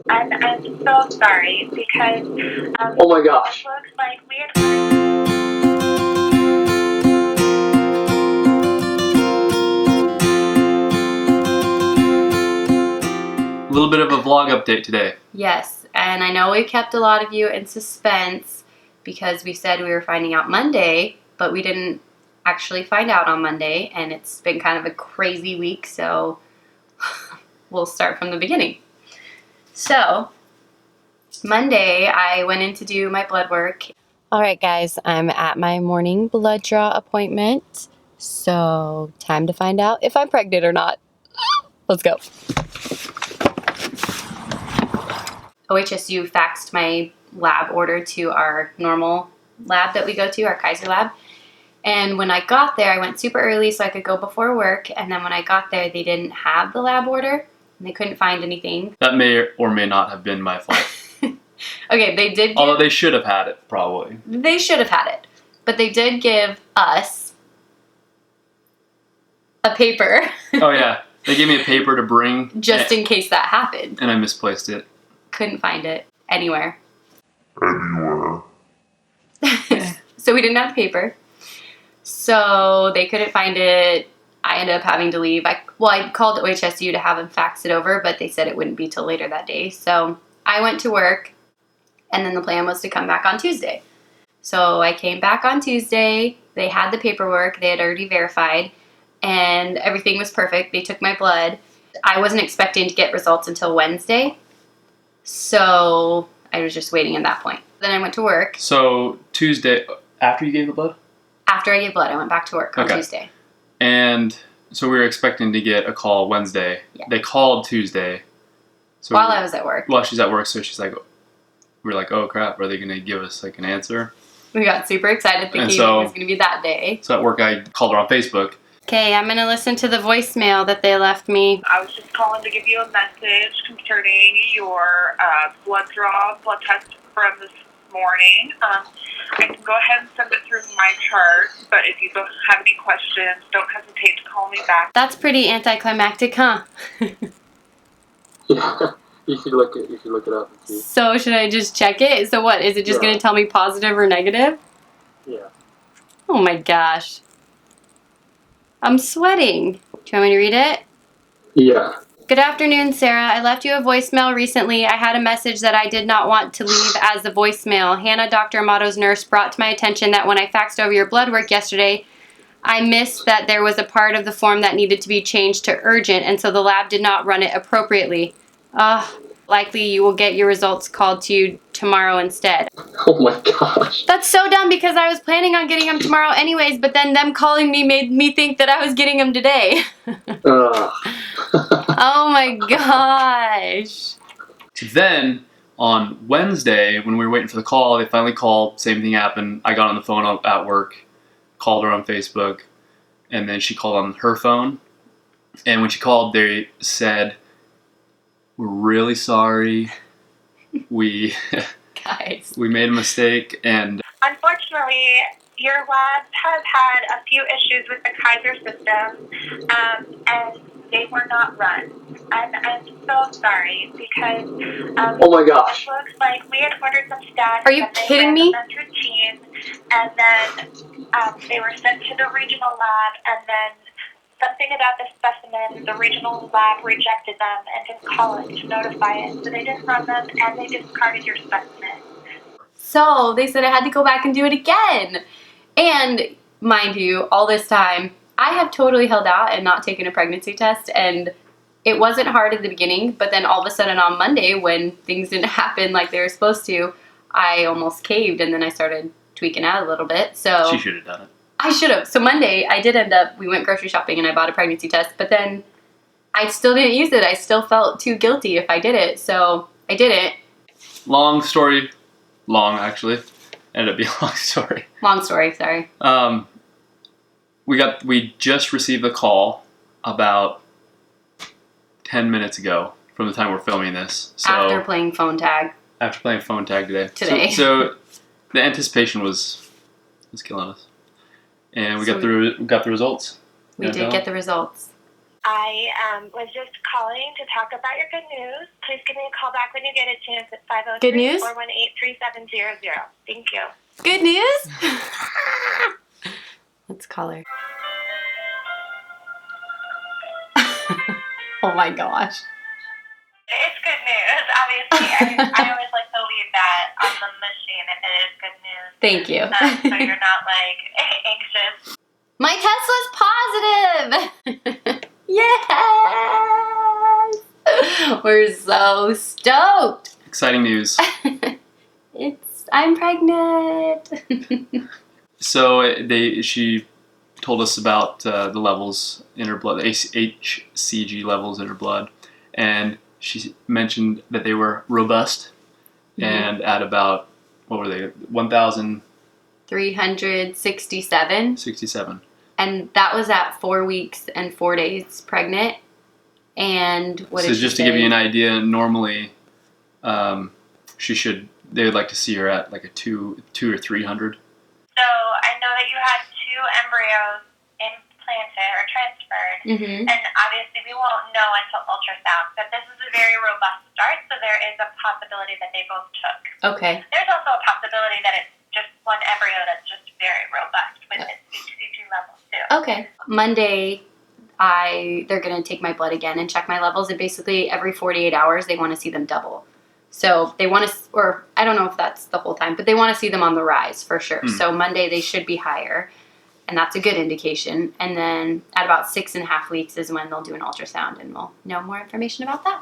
I'm so sorry because oh my gosh. it looks like we had. A little bit of a vlog update today. Yes, and I know we kept a lot of you in suspense because we said we were finding out Monday, but we didn't actually find out on Monday, and it's been kind of a crazy week, so we'll start from the beginning. So, Monday, I went in to do my blood work. All right, guys, I'm at my morning blood draw appointment, so time to find out if I'm pregnant or not. Let's go. OHSU faxed my lab order to our normal lab that we go to, our Kaiser lab. And when I got there, I went super early so I could go before work. And then when I got there, they didn't have the lab order. And they couldn't find anything. That may or may not have been my fault. Okay, they did give... Although they should have had it, probably. They should have had it. But they did give us a paper. Oh, yeah. They gave me a paper to bring. Just in case that happened. And I misplaced it. Couldn't find it anywhere. So we didn't have the paper. So they couldn't find it. I ended up having to leave. I called OHSU to have them fax it over, but they said it wouldn't be till later that day. So I went to work, and then the plan was to come back on Tuesday. So I came back on Tuesday. They had the paperwork. They had already verified, and everything was perfect. They took my blood. I wasn't expecting to get results until Wednesday, so I was just waiting at that point. Then I went to work. So Tuesday, after you gave the blood? After I gave blood, I went back to work on Tuesday. And so we were expecting to get a call Wednesday. Yeah. They called Tuesday. So while I was at work. While she's at work, so she's like, we're like, oh crap, are they going to give us like an answer? We got super excited thinking it was going to be that day. So at work, I called her on Facebook. Okay, I'm going to listen to the voicemail that they left me. I was just calling to give you a message concerning your blood test from this morning. I can go ahead and send it through my chart, but if you don't have any questions, don't hesitate to call me back. That's pretty anticlimactic, huh? Yeah, you should look it up and see. So should I just check it? So what, is it just going to tell me positive or negative? Yeah. Oh my gosh. I'm sweating. Do you want me to read it? Yeah. Good afternoon, Sarah. I left you a voicemail recently. I had a message that I did not want to leave as a voicemail. Hannah, Dr. Amato's nurse, brought to my attention that when I faxed over your blood work yesterday, I missed that there was a part of the form that needed to be changed to urgent, and so the lab did not run it appropriately. Likely you will get your results called to you tomorrow instead. Oh my gosh. That's so dumb because I was planning on getting them tomorrow anyways, but then them calling me made me think that I was getting them today. Oh my gosh. So then, on Wednesday, when we were waiting for the call, they finally called. Same thing happened. I got on the phone at work, called her on Facebook, and then she called on her phone. And when she called, they said, "We're really sorry. We made a mistake." And unfortunately, your lab has had a few issues with the Kaiser system, and they were not run. I'm so sorry because oh my gosh. it looks like we had ordered some stats. Are you kidding me? Routine, and then they were sent to the regional lab, and then something about the specimen, the regional lab rejected them and didn't call it to notify it. So they didn't run them, and they discarded your specimen. So they said I had to go back and do it again. And mind you, all this time, I have totally held out and not taken a pregnancy test, and it wasn't hard at the beginning, but then all of a sudden on Monday when things didn't happen like they were supposed to, I almost caved, and then I started tweaking out a little bit. So she should have done it. I should have. So Monday, I did end up, we went grocery shopping and I bought a pregnancy test, but then I still didn't use it. I still felt too guilty if I did it, so I didn't. Long story. Long, actually. Ended up being a long story. Long story, sorry. We just received the call about 10 minutes ago from the time we're filming this. So after playing phone tag. After playing phone tag today. So the anticipation was killing us. And we got the results. We did get the results. I was just calling to talk about your good news. Please give me a call back when you get a chance at Good news? 503-418-3700. Thank you. Good news? Let's call her. Oh my gosh. It's good news, obviously. I always like to leave that on the machine if it is good news. Thank you. So you're not, like, anxious. My test was positive! Yes! We're so stoked! Exciting news. I'm pregnant! So she told us about the levels in her blood, the HCG levels in her blood, and she mentioned that they were robust and at about, what were they, 1,367. 67. And that was at 4 weeks and 4 days pregnant. And what So did she just say? to give you an idea, normally they would like to see her at like a 200 or 300. So I know that you had 2 embryos implanted or transferred, and obviously we won't know until ultrasound, but this is a very robust start, so there is a possibility that they both took. Okay. There's also a possibility that it's just one embryo that's just very robust with its HCG levels too. Okay. Monday, they're going to take my blood again and check my levels, and basically every 48 hours they want to see them double. So they want to, or I don't know if that's the whole time, but they want to see them on the rise for sure. So Monday they should be higher, and that's a good indication. And then at about 6.5 weeks is when they'll do an ultrasound, and we'll know more information about that.